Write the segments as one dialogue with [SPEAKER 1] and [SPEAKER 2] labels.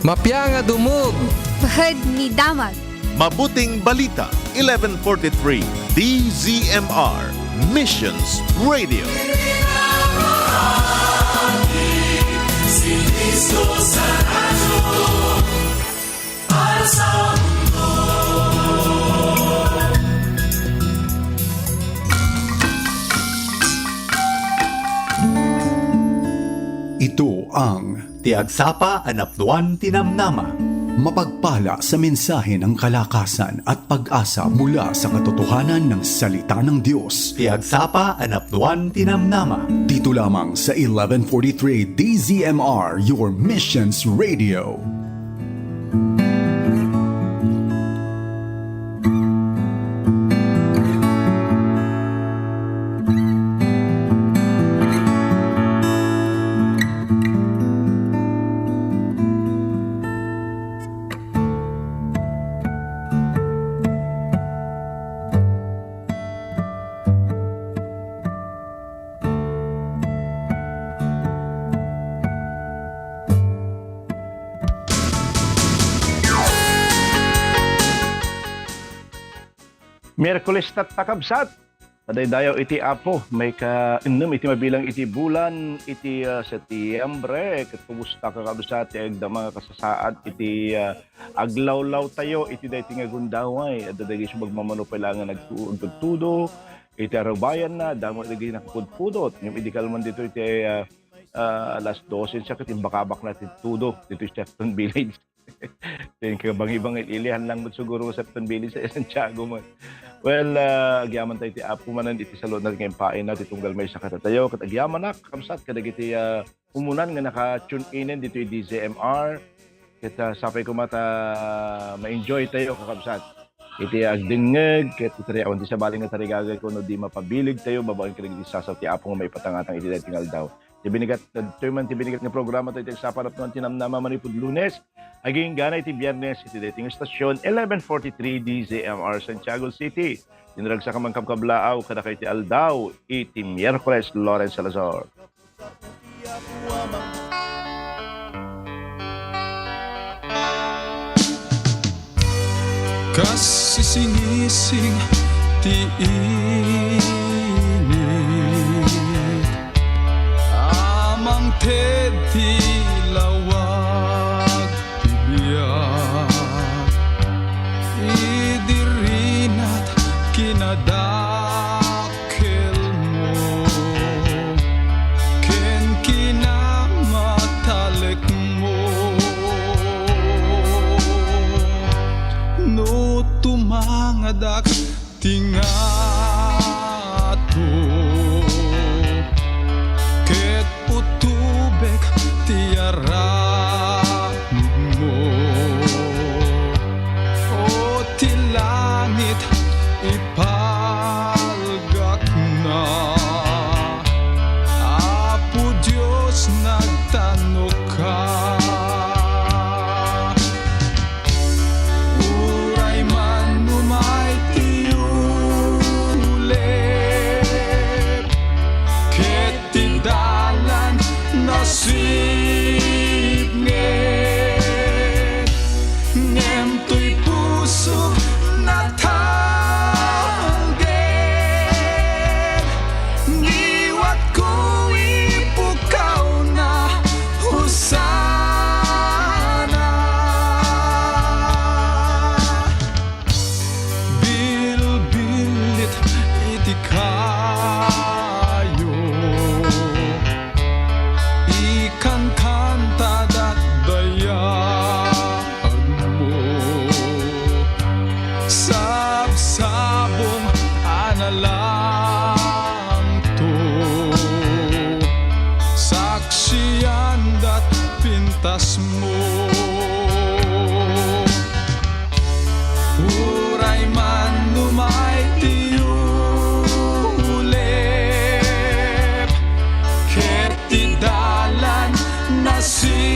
[SPEAKER 1] Mapya nga dumog.
[SPEAKER 2] Bahad ni Damag.
[SPEAKER 3] Mabuting Balita, 1143, DZMR, Missions Radio.
[SPEAKER 4] Si Cristo sa radyo, para sa mundo.
[SPEAKER 5] Ito ang
[SPEAKER 6] Tiagsapa Anapduan Tinamnama.
[SPEAKER 5] mapagpala sa mensahe ng kalakasan at pag-asa mula sa katotohanan ng salita ng Diyos.
[SPEAKER 6] Tiagsapa Anapduan Tinamnama.
[SPEAKER 5] Dito lamang sa 1143 DZMR, your Missions Radio.
[SPEAKER 7] Miyerkules tat takabsat. Padaydayaw iti apo. May ka-innom iti mabilang iti bulan iti Setyembre. Kumusta kakabsat ti agda mga kasasaad iti aglawlaw tayo iti dayti nga gundaway. At dadagis magmamano pailangan nagtudo. Iti arabayan na. Damo dagay nakapudpudot. Yung idikalman dito iti alas 12 sa katimbakabak na tudo. Dito iti Stephen Village. Yung kabang-ibang ilihan lang mo siguro sa Stephen Village sa Santiago mo. Well, agyaman tayo iti apo manan iti salod na ngayon pain na titunggal may sa katatayo. Kat agyaman na, kamsat, kadag iti umunan nga naka-tune in dito yung DZMR. Kat sapay ko mata ma-enjoy tayo kakamsat. Iti agdingeg, kat itariawan di sa baling nga tarigagay ko no di mapabilig tayo, babawin ka rin sasaw ti apo nga may patangatang iti tingal daw. Tibinigat nga programa tayo iti saparap ng tinamnama manipud Lunes. Aging gana iti Biyernes iti dating estasyon 1143 DZMR Santiago City. Dinarag sa kamang kabkablaaw kada kay iti Aldaw iti Miyerkules Lawrence Salazar.
[SPEAKER 4] Kasi sinising ti init amang tedi lawag tibiyag idirinat kinadakil mo ken kinamatalek mo no tumangadak tingato ket utubek tiara mo o ti langit ipalgak na Apo Diyos nagtanong ka uray man numay tiyulip ket ti dalan nasipnget ngem to'y puso na tanggen ngiwat ko ipukaw na husana bilbilit iti kayo ikan kanta dat dayag mo sabsabong analang to saksiyan dat pintas mo uray man numay tiyulip ket ti dalan nasipnget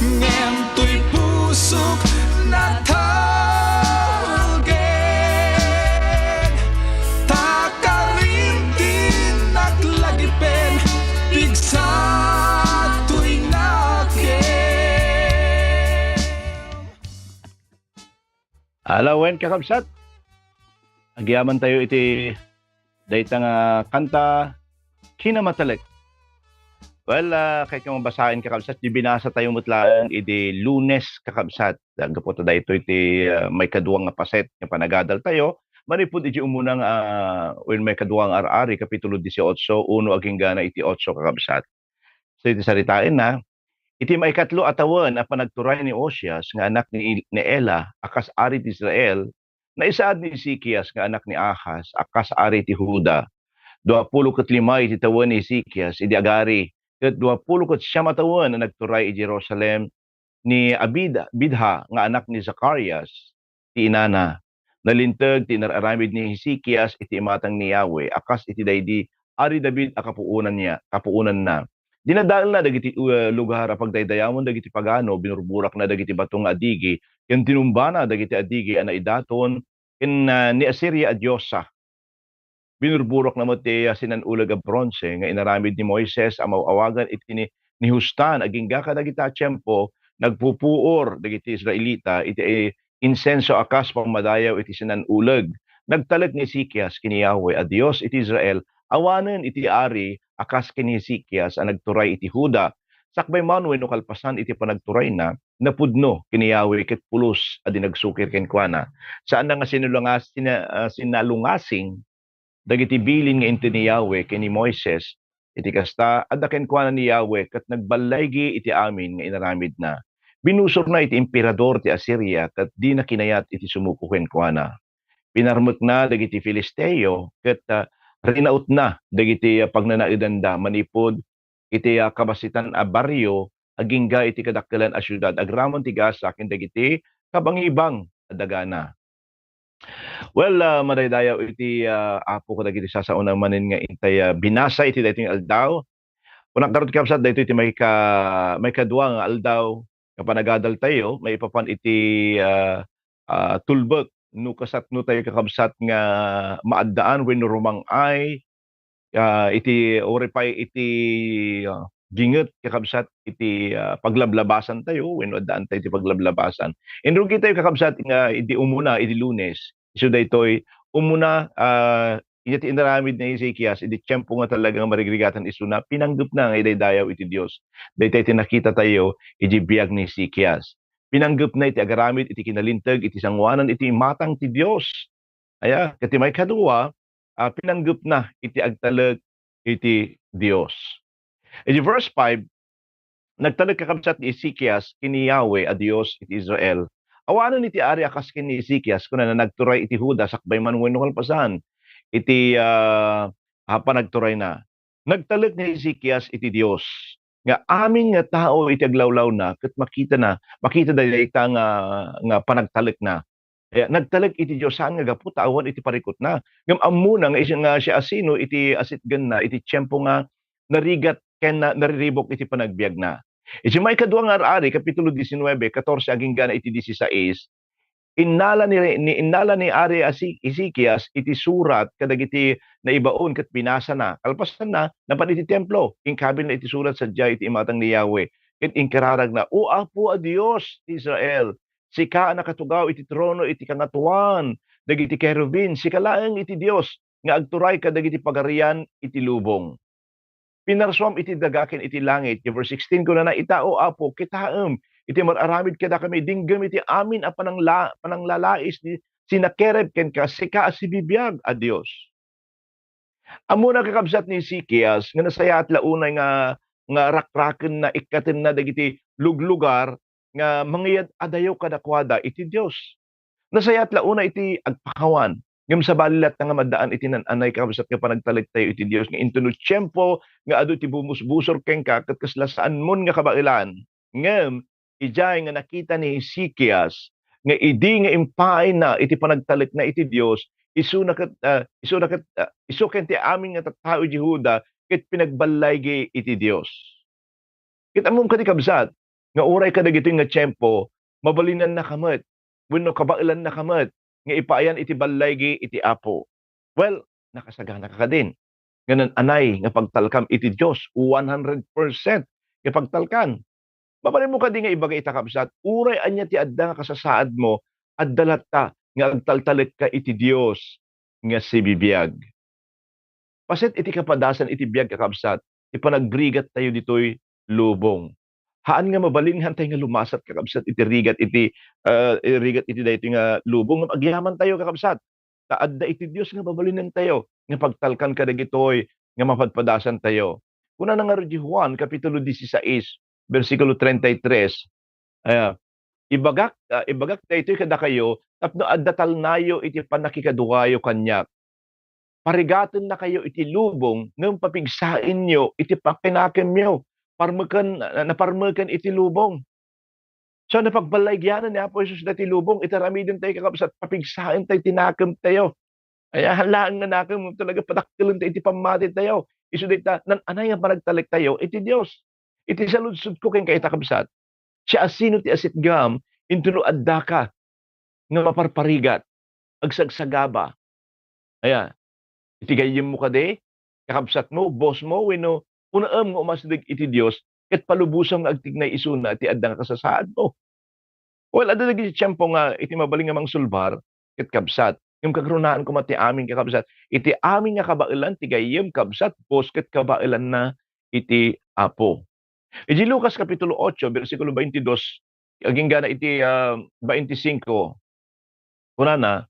[SPEAKER 4] ngem to'y pusok na tawgen takarintin naglagipen pigsa
[SPEAKER 7] Alawen kakabsat. Agyaman tayo iti dayta nga kanta kinamatelek. Well, kahit kung mabasahin kakabsat, di binasa tayo mutlaan iti Lunes kakabsat. Gapo ta dayto iti may kaduwang nga paset nga panagadal tayo. Manipud iti umunang when may kaduwang ar-ari kapitulo 18, uno aging gana iti 8 kakabsat. So iti saritain na iti maikatlo atawan a panagturay ni Osias nga anak ni Ela akas ari ti Israel na isaad ni Ezekias nga anak ni Ahaz akas ari ti Huda. 25 iti tawen ni Ezekias idi agari ket 29 atawan na nagturay iti Jerusalem ni Bidha nga anak ni Zacarias ti inana. Nalintag ti nararamid ni Ezekias iti imatang ni Yahweh akas iti daydi ari David a kapuunan na. Dinadal na dagiti lugar a pagdaydayamon dagiti pagano binurburak na dagiti batong adigi ken tinumbana dagiti adigi a naidaton ken ni Assyria a diosa. Binurburok na mo ti sinanulag a bronze nga inaramid ni Moises a mauawagan iti ni Hustan aging gaka dagiti tiyempo nagpupuor dagiti Israelita iti insenso akas pamadayaw iti sinanulag. Nagtalek ni Ezekias kini Yahweh a Dios iti Israel awanen iti ari akas kini Ezekias a nagturay iti Huda. Sakbay man wenno kalpasan iti panagturay na napudno kini Yahweh ket pulos a dinagsukir kenkwana. Saan na nga sinalungasing dagiti bilin nga inti ni Yahweh kini Moises iti kasta adda kenkwana ni Yahweh ket nagbalaygi iti amin nga inaramid na. Binusor na iti emperador ti Assyria ket di na kinayat iti sumuko kenkwana. Pinarmek na dagiti Filisteo ket rinaut na dagiti pagnanaidanda manipod iti kabasitan a baryo agingga iti kadakkelan a syudad agramon ti Gaza ken dagiti kabangibang a dagana. Well, madaydayaw iti apo ko dagiti sasaunang manen nga intay binasa iti daytoy aldaw. Kuna karot kabsat daytoy iti may kaduwa nga aldaw nga panagadal tayo may ipapan iti tulbek no kasatno tayo kakabsat nga maaddaan wenno rumangay iti oripay iti ginget kakabsat iti paglablabasan tayo wenno addaan tayo iti paglablabasan. Enrugi tayo kakabsat nga iti umuna iti Lunes. So daytoy umuna iti inaramid ni Ezekias iti tiyempo nga talagang marigrigatan isuna pinanggep na nga idaydayaw iti Dios. Daytoy tinakita tayo iti biag ni Ezekias. Pinanggep na iti agaramid iti kinalintag iti sangwanan iti matang ti Dios. Aya ket may kaduwa pinanggep na iti agtaleg iti Dios. Iti verse 5 nagtaleg kakabsat ni Ezekias kini Yahweh a Dios iti Israel. Awanon iti ari akas kini Ezekias kuna na nagturay iti Huda sakbay man wenno kalpasan iti panagturay na. Nagtaleg ni Ezekias iti Dios nga amin nga tao iti aglawlaw na ket makita dayta nga panagtalek na. Kaya nagtalek iti Dios saan nga gapu awan iti parikot na. Ngem ammo na nga siya asino iti asitgan na iti tiyempo nga narigat ken nariribok iti panagbiag na. Iti may kaduwa nga ari kapitulo 19, 14 aging gana iti 16. Innala ni Ari Ezekias iti surat kadagiti naibaon ket binasa na. Kalpasan na napan iti templo. Ingkabil na iti surat sadya iti imatang ni Yahweh. Ket ingkararag na, O Apo a Dios ti Israel, sika nakatugaw iti trono iti kangatuan, dagiti kerubin, sika laeng iti Dios, nga agturay kadagiti pagarian iti lubong. Pinarswam iti dagaken iti langit. Verse 16 ko na itao Apo kitaem iti mararamid kada kami dinggem iti amin a pananglalais ni sinakereb ken ka sika a sibibiyag a Dios. Amo na kakabsat ni Ezekias nga nasaya at launay nga rakraken na ikaten na dagiti luglugar nga mangiyad adayo kadakwada iti Dios. Nasaya at launay iti agpakawan ngem sa balilat nga maddaan iti nananay kakabsat nga panagtaleg tayo iti Dios nga into no tiempo nga adu ti bumusbusor ken ka ket kaslasaan mon nga kabailan. Ngem ijay nga nakita ni Ezekias nga idi nga impay na iti panagtalik na iti Dios isu ken ti amin nga tattao iti Huda ket pinagbalaygi iti Dios. Ket amom kadi kabsat nga uray kadagiti nga tiempo mabalinan na kamet wenno kabailan na kamet nga ipaayan iti balaygi iti Apo. Well, nakasagana ka din. Nganan anay nga pagtalkam iti Dios 100% nga pagtalkan. Mabalin mo ka di nga ibagay itakabsat, uray anya ti adda nga kasasaad mo, addalat ta, nga agtaltalit ka iti Dios nga si bibiyag. Paset iti kapadasan iti biyag kakabsat, ipanagbrigat tayo ditoy lubong. Haan nga mabalinhan tayo nga lumasat kakabsat iti rigat iti daytoy nga lubong nga agyaman tayo kakabsat. Taadda iti Dios nga babalinan tayo nga pagtalkan ka dagitoy nga mapadpadasan tayo. Kuna na nga ro di Juan kapitulo 16 bersikulo 33. Ibagak daytoy kada kayo tapno adda talnayo iti panakikaduayo kanyak. Parigaten na kayo iti lubong ngem papigsain nyo iti pakinakem nyo. Naparmekan iti lubong. So napagbalayagyanan ni Apo Jesus dati lubong, itaramidin tayo kakabsat, papigsain tayo, tinakem tayo. Ay halaan na nakem talaga pataktilon tayo iti pamati tayo. Isu dita nan anay nga panagtalik tayo iti Dios. Iti saludsod ko ken kayta kabsat. Siya asino ti asit gam intuno adda ka nga maparparigat agsagsagaba. Aya, iti gayem mo kade, kakabsat mo, boss mo, wenno unaam nga umasdig iti Dios ket palubusang nga agtignay isuna ti adda nga kasasaad mo. Well, adda dagiti tiyempo nga iti mabaling nga mangsulbar ket kabsat. Yung kagrunaan ko mati amin kakabsat, iti amin nga kabailan ti gayem kabsat, boss ket kabailan na iti Apo. Iti Lucas kapitulo 8 bersikulo 22 aging gana iti 25 kunana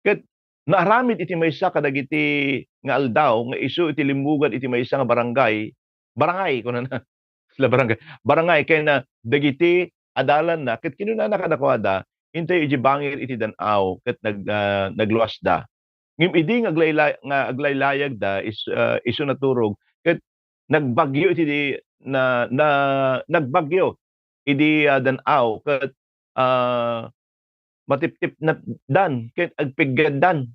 [SPEAKER 7] ket naaramid iti maysa kadagiti nga aldaw nga isu iti limbugan iti maysa nga barangay kunana sila barangay kay na dagiti adalan na ket kinuna kadakwada hintay iti bangir iti dan-aw ket nagluwas da ngem idi nga aglaylayag da isu naturog ket nagbagyo iti nagbagyo idi dan-aw ket matiptip na dan ket agpiggadan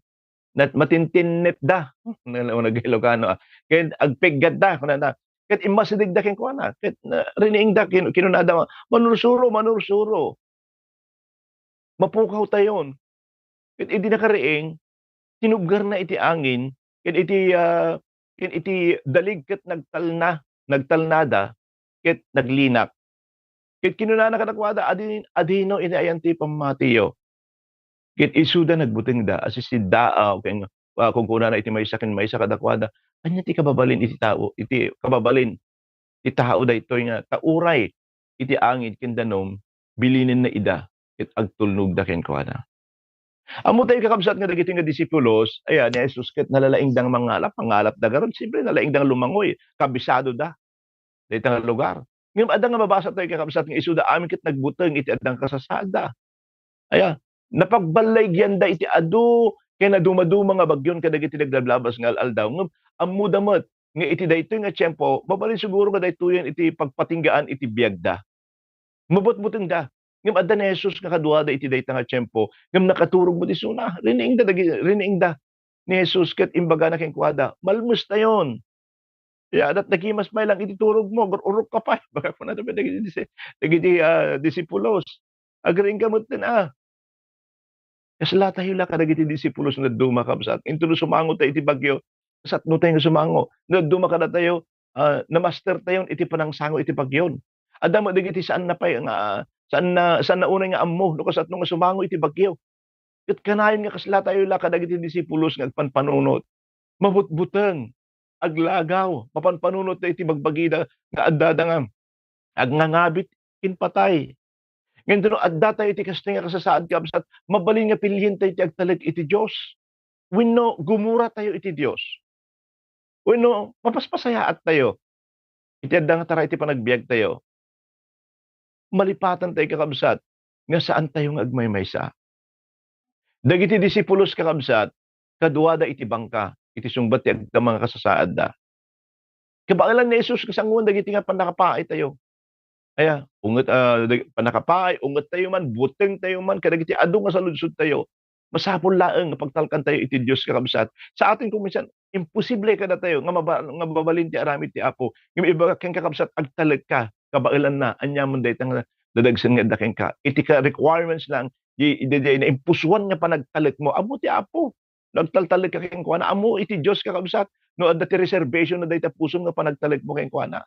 [SPEAKER 7] nat matintinnet da nagilokano ket agpiggadda kunana ket imasidig da ken kuana ket riniing da kinunada manursuro mapukaw tayon ket idi nakariing tinubgar na iti angin ket iti dalig ket nagtalnada ket naglinak ket kinunana kadakwada adino iti ayanti pamatiyo ket isuda nagbuting da asisid daaw ken kung kunana iti maysa ken maysa kadakwada anya ti kababalin iti tao iti kababalin ti tao daytoy nga tauray iti angin ken danom bilinin na ida ket agtulnog da ken kuana. Amo tayo kakabsat nga dagiti nga disipulos ayan ni Jesus ket nalalaing dang mangalap da garon siyempre nalaing dang lumangoy kabisado da dayta nga lugar. Ngem adda nga mabasa tayo kakabsat nga isuda amin ket nagbuteng iti addang kasasada. Aya napagbalayagyan da iti adu ken naduma-duma nga bagyon kadagiti naglablabas nga aldaw ngem ammo damet nga iti daytoy nga tiyempo mabalin siguro nga daytoyen iti pagpatinggaan iti biag da. Mabutbuteng da ngem adda ni Jesus nga kaduada iti dayta nga tiyempo ngem nakaturog mo ti suna riniing da ni Jesus ket imbaga na kenkuada malmus tayon. Ya dat nagimas may lang iti turog mo urok ka pa baka po na dagiti disipulos agring kamot na kasla tayo la kadagiti disipulos na duma kabsat intulo sumango tayo iti bagyo satno tayo nga sumango na duma kada tayo na master tayon iti panangsango iti bagyon adda mo dagiti saan na pay nga saan na unay nga ammo no kasatno nga sumango iti bagyo ket kanayon nga kasla tayo la kadagiti disipulos nga agpanpanunot mabutbuteng aglagaw mapanpanunot na iti bagbagida nga adda nga agnangabit ken patay ngem adda tayo iti kasta nga kasasaad kabsat mabalin nga pilhin tayo iti agtalag iti Dios wenno gumura tayo iti Dios wenno mapaspasayaat tayo iti adda nga tara iti panagbiag tayo malipatan tayo kakabsat nga saan tayo nga agmaymaysa dagiti disipulos kakabsat kaduada iti bangka iti sungbat ti agda mga kasasaad da kabailan ni Jesus kasanguan dagiti nga panakapaay tayo aya unget panakapaay unget tayo man buteng tayo man kadagiti adu nga saludsod tayo masapol laeng nga pagtalkan tayo iti Dios kakabsat sa atin kung minsan imposible kada tayo nga mababalin ti aramid ti Apo ngem ibaga ken kakabsat agtalag ka kabailan na anyamon dayta nga dadagsen nga daken ka iti ka requirements lang na impuswan nga panagtalag mo amo ti Apo nagtaltalag ka ken kuana amo iti Dios kakabsat no adda ti reservation na dayta puso nga panagtalag mo ken kuana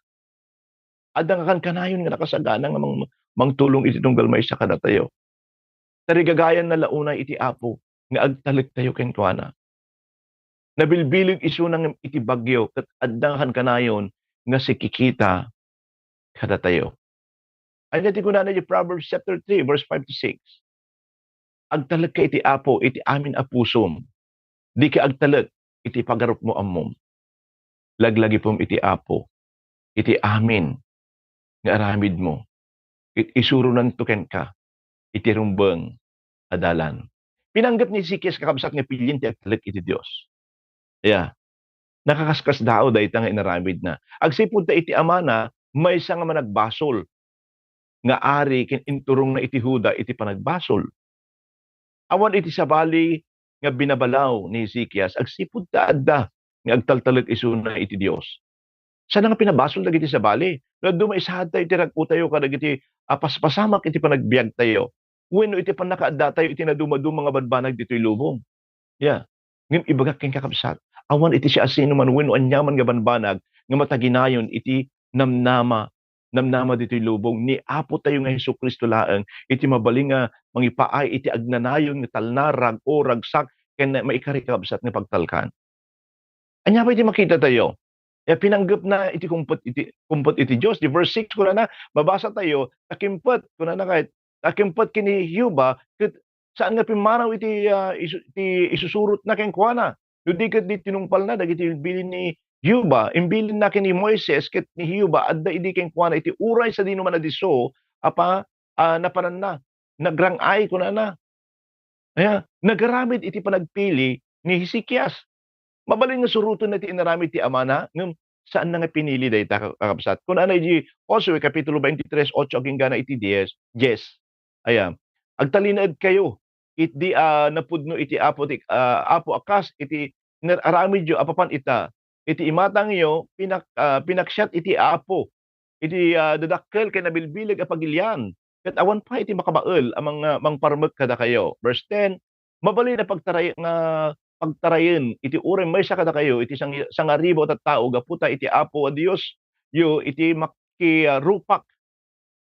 [SPEAKER 7] adda nga kanayon nga nakasagana nga mangtulong iti tunggal maysa kada tayo tarigagayan na launay iti Apo nga agtalik tayo ken kuana. Nabilbilig isu nang iti bagyo ket addahan kanayon nga sikikita kada tayo. Anya ti kunana di Proverbs chapter 3 verse 5 to 6. Agtalag ka iti Apo iti amin a pusom. Di ka agtalag iti pagarup mo ammom. Laglagi pom iti Apo iti amin nga aramid mo. Isurunan tuken ka iti rumbeng adalan. Pinanggap ni Ezekiel kakabsat nga pilin ti agtalag iti Dios. Nakakaskas dao dahil nga inaramid na. Agsipod ta iti amana, may isa nga managbasol nga ari ken inturong na iti Huda iti panagbasol. Awan iti sabali nga binabalaw ni Ezekiel, agsipod ta adda nga agtaltalag isuna iti Dios. Sana nga pinabasol dagiti sabali. No dumaisahad tayo iti rag-o tayo kadagiti paspasamak iti panagbiag tayo. Wenno iti panakaadda tayo iti naduma-duma nga banbanag ditoy lubong. Ngem ibagak ken kakabsat. Awan iti siya asino man wenno anyaman nga banbanag nga mataginayon iti namnama ditoy lubong ni Apo tayo nga Hesukristo laeng iti mabaling nga mangipaay iti agnanayon nga talnarag o ragsak ken maikari kakabsat nga pagtalkan. Anya pa iti makita tayo. Pinanggap na iti kumpot iti Dios. Di verse 6 kuna na babasa tayo takimpot kuna na kahit takimpot kini Hiuba ket saan nga pimanaw iti isusurot na ken kuana. Di ket di tinungpal na dagiti bilin ni Hiuba, imbilin na ken ni Moises ket ni Hiuba adda idi ken kuana iti uray sa dino man adiso napanan na nagrangay kuna na. Nagaramid iti panagpili ni Hezekias. Mabalin nga suruton na ti inaramid ti amana ngem saan na nga pinili dayta kakabsat. Kun anay di Josue kapitulo 23:8 aging gana iti 10. Agtalinaed kayo iti napudno iti Apo akas iti aramid yo apapan ita. Iti imatang yo pinaksyat iti Apo. Iti dadakkel ken nabilbilig a pagilyan. Ket awan pa iti makabael amang mangparmek kada kayo. Verse 10, mabalin na pagtarayen iti uray maysa kada kayo iti sangaribo at tao gaputa iti Apo a Dios yo iti makirupak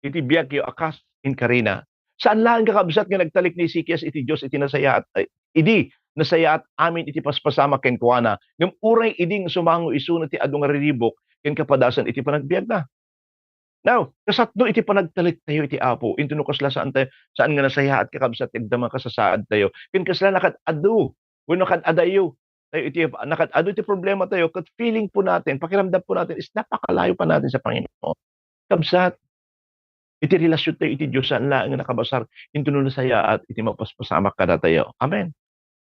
[SPEAKER 7] iti biag yo akas in karina. Saan lang kakabsat nga nagtalik ni Ezekiel iti Dios iti nasayaat idi nasayaat amin iti paspasama ken kuana ngem uray iding sumango isu ti adu nga riribok ken kapadasan iti panagbiag na. Now, kasatdo iti panagtalik tayo iti Apo intuno kasla saan nga nasayaat kakabsat agdama kasasaad tayo ken kasla nakad-adu wenno kad-adayo tayo iti nakad-adu iti problema tayo ket feeling po natin pakiramdam po natin is napakalayo pa natin sa Panginoon. Kabsat iti relasyon tayo iti Dios saan laeng nga nakabasar intuno nasayaat iti mapaspasamak kada tayo. Amen.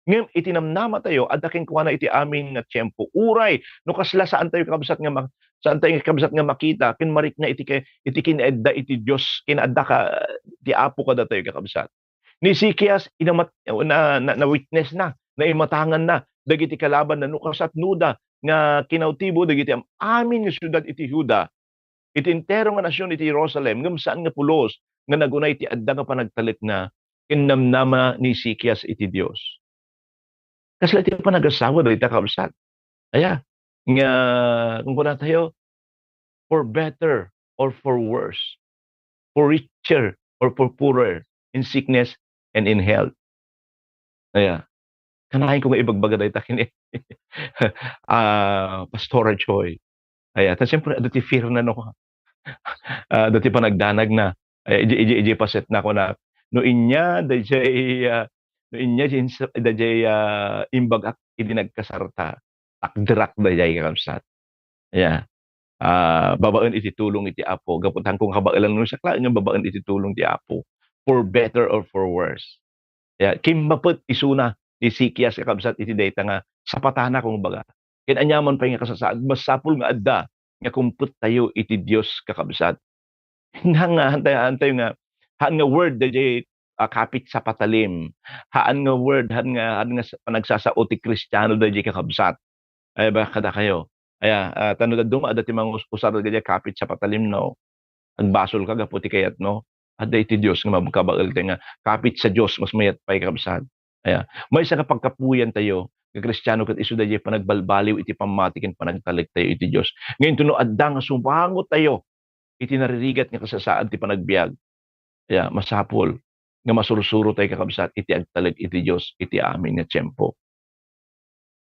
[SPEAKER 7] Ngem iti namnama tayo adda ken kuana iti amin nga tiempo uray no kasla saan tayo kakabsat nga makita ken marikna iti kinadda iti Dios kinadda ka ti Apo kada tayo kakabsat. Ni Ezekiel na witness na imatangan na dagiti kalaban na nukasat nuda nga kinautibo dagiti amin nga syudad iti Huda iti entero nga nasyon iti Jerusalem ngem saan nga pulos nga nagunay iti adda nga panagtalik na kinnamnama ni Ezekiel iti Dios. Kasla iti panagasawa dagiti kakabsat. Nga kung kuna tayo for better or for worse, for richer or for poorer, in sickness and in health. Kanahin ko nga ibagbaga dayta kini Pastora Joy. Tan siyempre dati fear na no. Dati pa nagdanag na. Iji paset na ko na no inya dajay imbagak idi nagkasarta. Takderak dajay kamsat. Babaen iti tulong iti Apo. Gaputan kong kabaelan no sakla nga babaen iti tulong ti Apo. For better or for worse. Kimmapet isuna ni Ezekiel kakabsat iti dayta nga sapatana kung baga. Ken anyaman pa nga kasasaad masapul nga adda nga kumput tayo iti Dios kakabsat. Haan nga word dayjay kapit sa patalim. Haan nga word haan nga panagsasao ti Kristiyano dayjay kakabsat. Ba kada kayo. Tano da duma dati mga usar dayjay kapit sa patalim no. Agbasol ka gaputi kayat no. Adda iti Dios nga mabkabael nga kapit sa Dios mas mayat pay kakabsat. May sa kapagkapuyan tayo nga Kristiyano ket isu dayjay panagbalbaliw iti pamati ken panagtalik tayo iti Dios. Ngayon tuno adda nga sumangot tayo iti naririgat nga kasasaad ti panagbiag. Masapol nga masursuro tayo kakabsat, iti agtalag iti Diyos, iti amin nga tiyempo.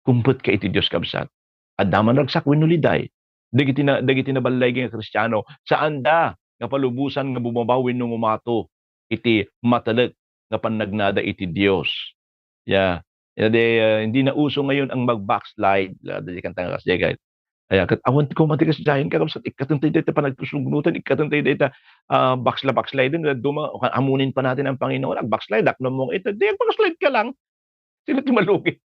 [SPEAKER 7] Kumput ka iti Diyos kabsat. Adaman ragsak winuliday. Dagiti na balay nga Kristiyano, saan da nga palubusan nga bumabawin nung umato, iti matalag nga panagnada iti Diyos. Yeah. Hindi na uso ngayon ang mag-backslide. Dali kang tangas jagay. Kaya kat awan ko matigas dahin ka sa ikatuntay data panagtusugnutan, ikatuntay data backslide din duma amunin pa natin ang Panginoon. Ang backslide akno mong ito, di backslide ka lang. Sila ti malugi.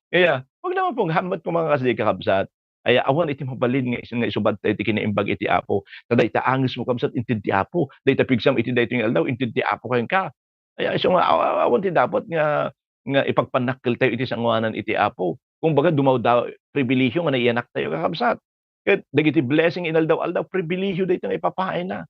[SPEAKER 7] Kaya wag naman pong hamat ko mga kasdi kakabsat. Kaya awan iti mabalin nga isang isubad tayo iti kinaimbag iti Apo. Taday ta angis mo kabsat intinti Apo. Day ta pigsam iti dayto yung aldaw intinti Apo kayon ka. Kaya iso nga awan ti dapat nga ipagpanakkel tayo iti sanguanan iti Apo. Kung baga dumaw daw pribilehyo nga naianak tayo kakabsat. Ket dagiti blessing inaldaw-aldaw pribilehyo dayto nga ipapaay na.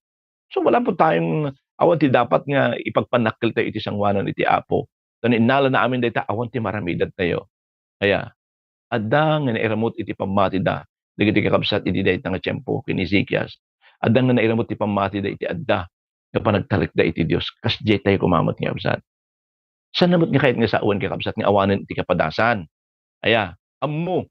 [SPEAKER 7] So wala po tayong awan ti dapat nga ipagpanakkel tayo iti sanguanan iti Apo. Tan inala na amin dayta awan ti maramidad tayo. Kaya adda nga nairamot iti pammatida dagiti kakabsat iti dayta nga tiyempo ken Ezekias. Adda nga nairamot iti pammatida iti adda nga panagtalikda iti Dios kas diay tayo kumamot nga kabsat. San namot nga kahit nga sa awan kakabsat nga awanen iti kapadasan. Aya, ammo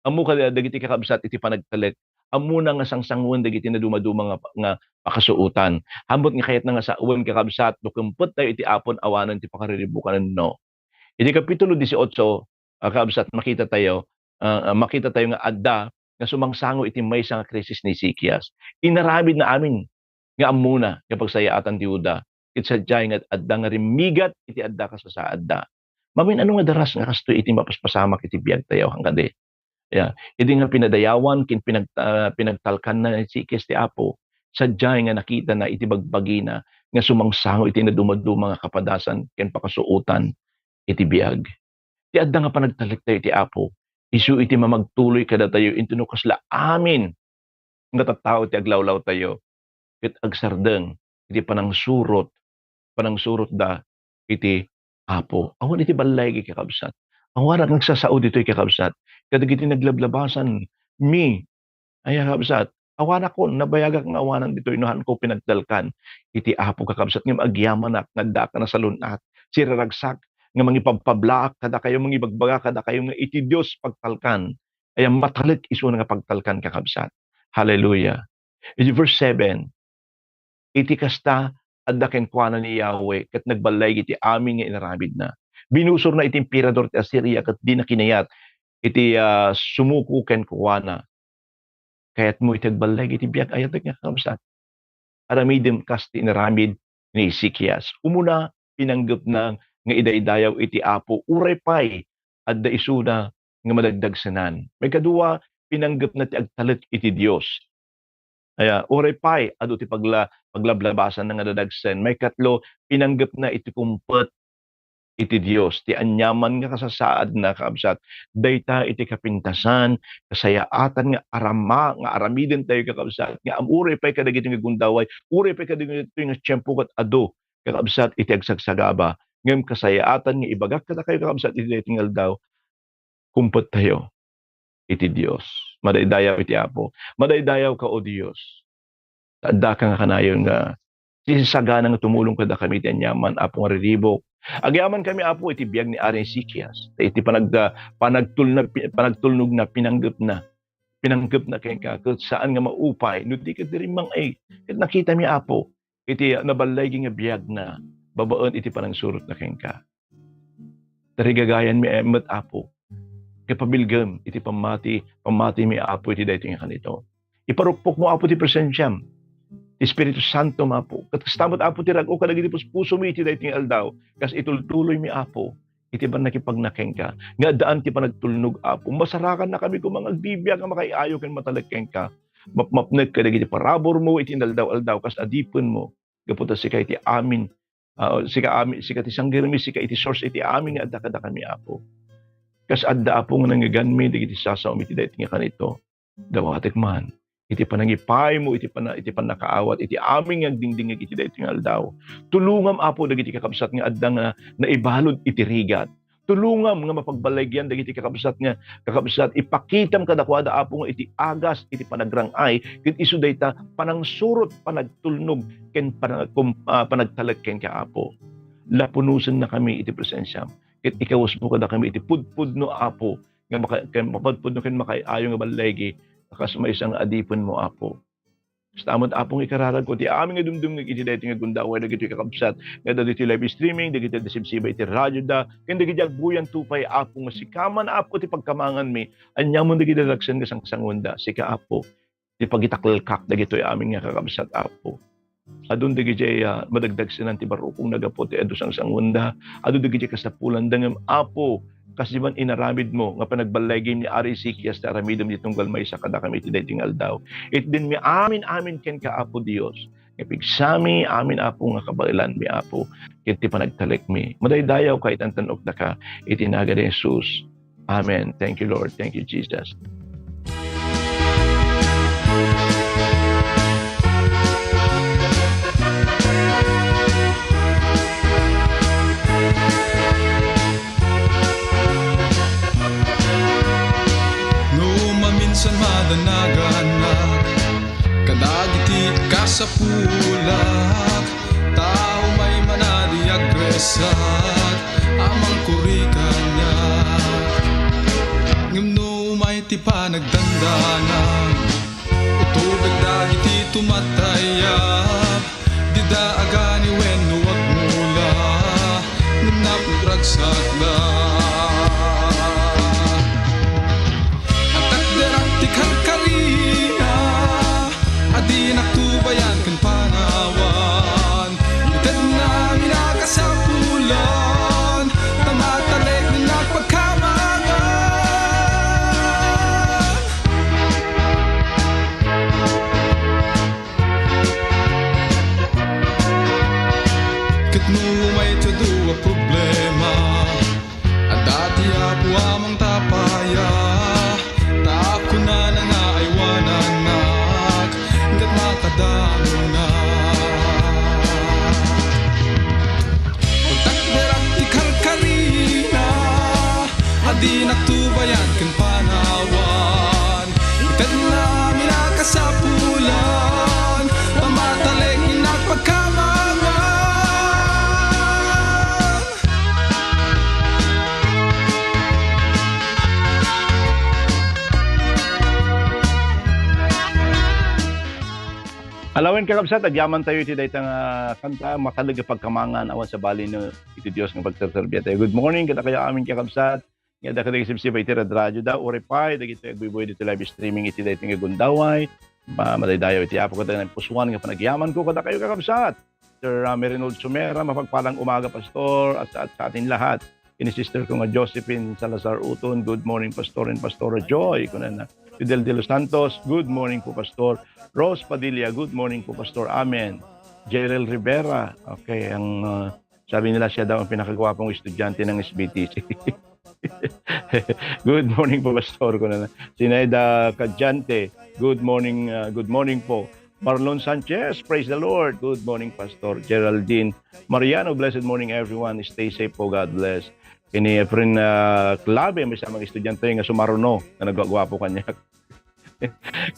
[SPEAKER 7] ka dagiti kakabsat iti panagtalik. Ammo na nga sangsangon dagiti na dumaduma nga pakasuutan. Hambot nga kahit na nga sa awan kakabsat no kumput tayo iti apon awanan ti pakariribukan no. Iti kapitulo 18 kakabsat makita tayo nga adda nga sumangsango iti maysa nga krisis ni Ezekias. Inaramid na amin nga ammo na kapag sayaatan ti Juda. Iti sadyay nga adda nga rimigat iti adda sa adda. Mamin ano nga daras nga kasto iti mapaspasamak iti biag tayo hangkade. Yeah. Iti nga pinadayawan kin pinagtalkan na si Ezekias ti Apo. Sadyay nga nakita na iti bagbagi na nga sumangsango iti na dumaduma nga kapadasan ken pakasuutan iti biag. Ti adda nga panagtalik tayo iti Apo. Isu iti mamagtuloy kada tayo intino kasla amin nga tattao ti aglawlaw tayo. Ket agsardeng iti panangsurot da iti Apo. Awan iti balay iti kakabsat. Ang warat nagsasaod ito iti kakabsat. Kadagiti naglablabasan mi ay kakabsat. Awan ako nabayagak ng awanan dito inuhan ko pinagdalkan iti Apo kakabsat nga agyaman ak nagda ka na sa lunat. Siraragsak nga mangipagpablaak kada kayo mangibagbaga kada kayo nga iti Dios pagtalkan. Ay matalik isu nga pagtalkan kakabsat. Hallelujah. Iti verse 7. Iti kasta adda ken kuana ni Yahweh ket nagbalay iti amin nga inaramid na. Binusor na iti emperador ti Assyria ket di na kinayat iti sumuko ken kuana. Kayat mo iti agbalay iti biag ayat nga kakabsat. Aramidem kas ti inaramid ni Ezekias. Umuna pinanggep na nga idaydayaw iti Apo uray pay adda isuna nga madagdagsanan. May kadua pinanggep na ti agtalet iti Dios. Aya, uray pay adu ti paglablabasan nga dadagsen. May katlo pinanggep na iti kumpet iti Dios. Ti anyaman nga kasasaad na kaabsat. Dayta iti kapintasan, kasayaatan nga aramiden tayo kakabsat. Nga uray pay kadagiti nga gundaway, uray pay kadagiti nga tiyempo kat adu kakabsat iti agsagsagaba. Ngem kasayaatan nga ibagak kada kayo kakabsat iti tingal daw kumpet tayo iti Dios. Madaydayaw iti Apo. Madaydayaw ka o Dios. Adda ka nga kanayon nga sisagana nga tumulong kada kami iti anyaman Apo nga riribok. Agyaman kami Apo iti biag ni Ari Ezekias. Iti panagtulnog na pinanggep na kay ka ket saan nga maupay no di ka diri mang ay ket nakita mi Apo iti nabalay nga biag na babaen iti panangsurot na kay ka. Tarigagayan mi emet Apo. Kapabilgam iti pamati mi Apo iti daytoy nga kanito. Iparukpok mo Apo ti presensyam. Ti Espiritu Santo Apo. Ket kastamot Apo ti rag-o kadagiti puso mi iti daytoy aldaw. Kas itultuloy mi Apo. Iti ban nakipagnakeng ka. Nga daan ti panagtulnog Apo. Masarakan na kami kung mga agbibiyag nga makaiayo ken matalagkeng ka. Mapmapnek kadagiti parabor mo iti aldaw kas adipon mo. Gaputa sika iti amin. Sika ti sanggirmi sika iti source iti amin nga adda kada kami Apo. Kas adda Apo nga nangaganmi digiti sasaom iti daytoy nga kanito. Dawatek man. Iti panangipay mo, iti panakaawat, iti aming ang dingdingig iti daytoy nga aldaw. Tulungam Apo dagiti kakabsat nga adda nga naibalod iti rigat. Tulungam nga mapagbaligyan dagiti kakabsat nga kakabsat ipakitam kadakwada apo nga iti agas iti panagrangay ket isu dayta panangsurot panagtulnog ken panagtalek ken kaapo. Lapunusan na kami iti presensya. Ket ikawas mo kada kami iti pudpudno apo nga mapudpudno ken makaayo nga balegi kas may isang adipon mo apo. Stamot apong ikararag ko, ti aming nga dumdum nga iti dati nga gundaway, dagiti kakabsat, nga dagiti live streaming, dagiti desibsiba iti radyo da, kaya dagiti agbuyan tupay apong nga sikaman apo ti pagkamangan mi, anya mo dagiti dalaksan nga sangunda, sika apo, ti pagitaklilkak, dagiti aming nga kakabsat apo. Adun dagiti madagdag sinan ti barukong nagapo ti adu sangunda, adun dagiti kasapulan dangam apo, kasi man inaramid mo nga panagbalay ni Ari Sikias ta aramidom ditong galmay sa kada kami iti dating aldaw. It din mi amin ken kaapo Dios. Ipigsami amin apo nga kabailan mi apo ket ti panagtalek mi. Madaydayaw kahit ang tanok na ka iti naga ni Jesus. Amen. Thank you Lord. Thank you Jesus.
[SPEAKER 4] Minsan madanagan kadagiti kasapulak tao may manadi agresat amang kurikan niya ngimno may tipa nagdandanan utubig dagiti tumatayap dida agani wenno wag mula ngimnapudragsak na karkarina adi naktubayan kan panawan ited na minakasapulan tamataleg na nagpagkamangan ket mo may tadua problema at dati apo amang tapaya ako na nga aywanan nak Gat makadamo na Pagtakderang ti karkarina Adi naktubayan ken panawan Ited na minakasapulan Pamataleng inagpagkamangan
[SPEAKER 7] Alawin kakabsat, agyaman tayo iti daytang kanta, makalag pagkamangan awan sa bali no iti Dios nga pagserserbya tayo. Good morning, kada kaya amin kakabsat. Nga da kada isip-sip iti radyo da, oripay, dagito agbiboy dito live streaming iti daytang gundaway. Madaydayo iti apo kada ng pusuan nga panagyaman ko kada kayo kakabsat. Sir Merinold Sumera, mapagpalang umaga pastor at sa atin lahat. Ini sister ko nga Josephine Salazar Uton, good morning pastor and pastora Joy. Kunan na. Fidel de los Santos, good morning po Pastor. Rose Padilla, good morning po Pastor. Amen. Jerel Rivera, okay, ang sabi nila siya daw ang pinakagwapong estudyante ng SBTC. Good morning po Pastor. Sinaida Kadyante, good morning po. Marlon Sanchez, praise the Lord. Good morning Pastor. Geraldine Mariano, blessed morning everyone. Stay safe po, God bless. Kini friend Clave, may samang estudyante nga sumaruno na nagwagwapo kanya.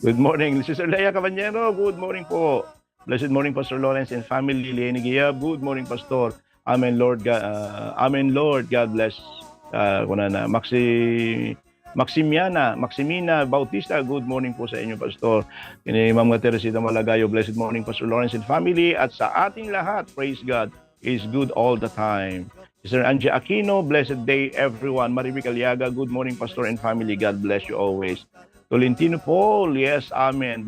[SPEAKER 7] Good morning, Sister Leia Cabanyero. Good morning po. Blessed morning, Pastor Lawrence and family. Lieni Giyab, good morning, Pastor. Amen, Lord. Amen, Lord. God bless. Maximina Bautista, good morning po sa inyo, Pastor. Kini Ma'am Teresita Malagayo, blessed morning, Pastor Lawrence and family. At sa ating lahat, praise God, is good all the time. Sister Angie Aquino, blessed day everyone. Maribik Aliaga, good morning Pastor and family. God bless you always. Tolentino Paul, yes, amen.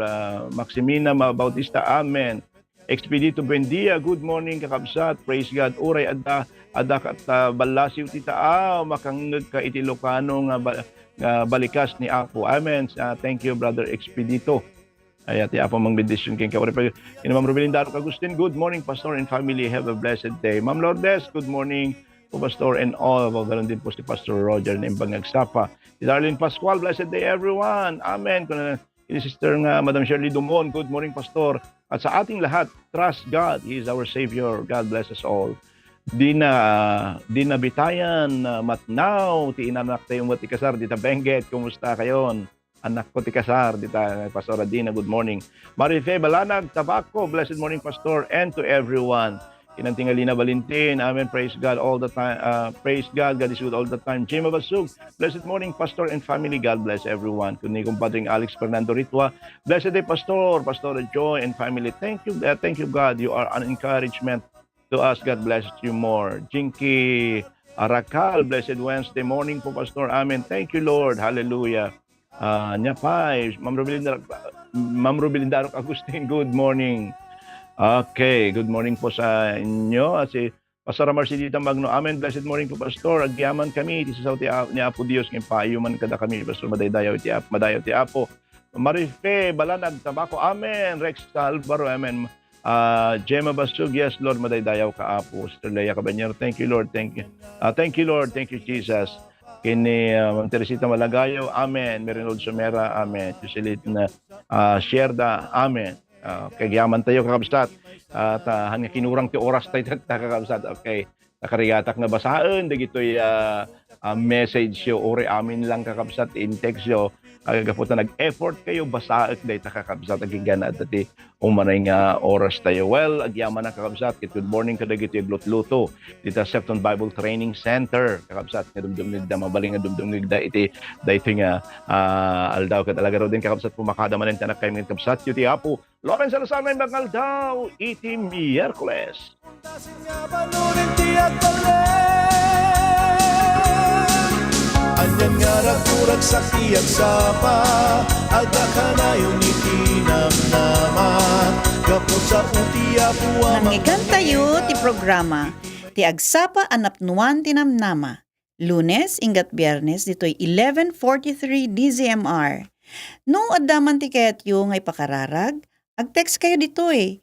[SPEAKER 7] Maximina Bautista, amen. Expedito Buendia, good morning kakabsat. Praise God. Uray adda kat balasiw tita makangeg ka iti Ilocano nga balikas ni Apo. Amen. Thank you Brother Expedito. Ay ati Apo mang bendisyon ken ka. Ma'am Rubelinda Agustin, good morning Pastor and family. Have a blessed day. Ma'am Lourdes, good morning po Pastor and all. Ganoon din po si Pastor Roger na imbang nagsapa. Si Darlene Pascual, blessed day everyone. Amen. Ini Sister nga Madam Shirley Dumon, good morning Pastor. At sa ating lahat, trust God. He is our Savior. God bless us all. di na bitayan, matnaw, ti inanak tayo mo ti kasar, di ta Benguet, kumusta kayon? Anak ko ti kasar, di ta Pastor Adina, good morning. Marife Balanag, Tabaco, blessed morning Pastor, and to everyone. Inantingalina Valentin, amen, praise God all the time, praise God, God is good all the time. Jim Basug, blessed morning Pastor and family, God bless everyone. Kundi kumpadring Alex Fernando Ritua, blessed day Pastor, Pastor Joy and family, thank you God, you are an encouragement to us, God bless you more. Jinky Arakal, blessed Wednesday morning po Pastor, amen, thank you Lord, hallelujah. Nyapay, Ma'am Rubilindaro Agustin, good morning. Okay, good morning po sa inyo. Si Pastor Marcelita Magno, amen, blessed morning po Pastor. Agyaman kami, iti sa ni Apo Dios, ng paayuman kada kami, Pastor Madaydayaw ti Apo. Marife, Balanag, Tabaco, amen. Rex Alvaro, amen. Gemma Basug, yes Lord, Madaydayaw ka Apo. Sister Leia Cabanyero, thank you Lord, thank you. Thank you Lord, thank you Jesus. Kini Teresita Malagayo, amen. Merinod Sumera, amen. Jusilit na Sherda, amen. Kagyaman tayo kakabsat at hanya kinurang ti oras tayo kakabsat. Okay, nakarigatak na basaan dagitoy message yo ore amin lang kakabsat in text yo kagaputan nag-effort kayo basaak day kakabsat agigana at ti umanay nga oras tayo. Well, agyaman na kakabsat, good morning kadagito yung glutluto dito sa Septon Bible Training Center kakabsat nga dumdumig da mabaling nga dumdumig da iti nga aldaw kat alaga din kakabsat pumakada manen tanak kay mga kakabsat iti Apo Loren Salazar may bangal daw iti Miyerkules.
[SPEAKER 1] Anyan nga rakurag sa kiyag sapa, aga ka na yung itinamnaman, kapos sa utiya puwa.
[SPEAKER 8] Nangyigan tayo ti programa, ti Agsapa Anapnuan Tinamnama. Lunes, ingat Biyernes, dito'y 11:43 DZMR. No, adaman ti kayat yung ay pakararag, ag-text kayo dito'y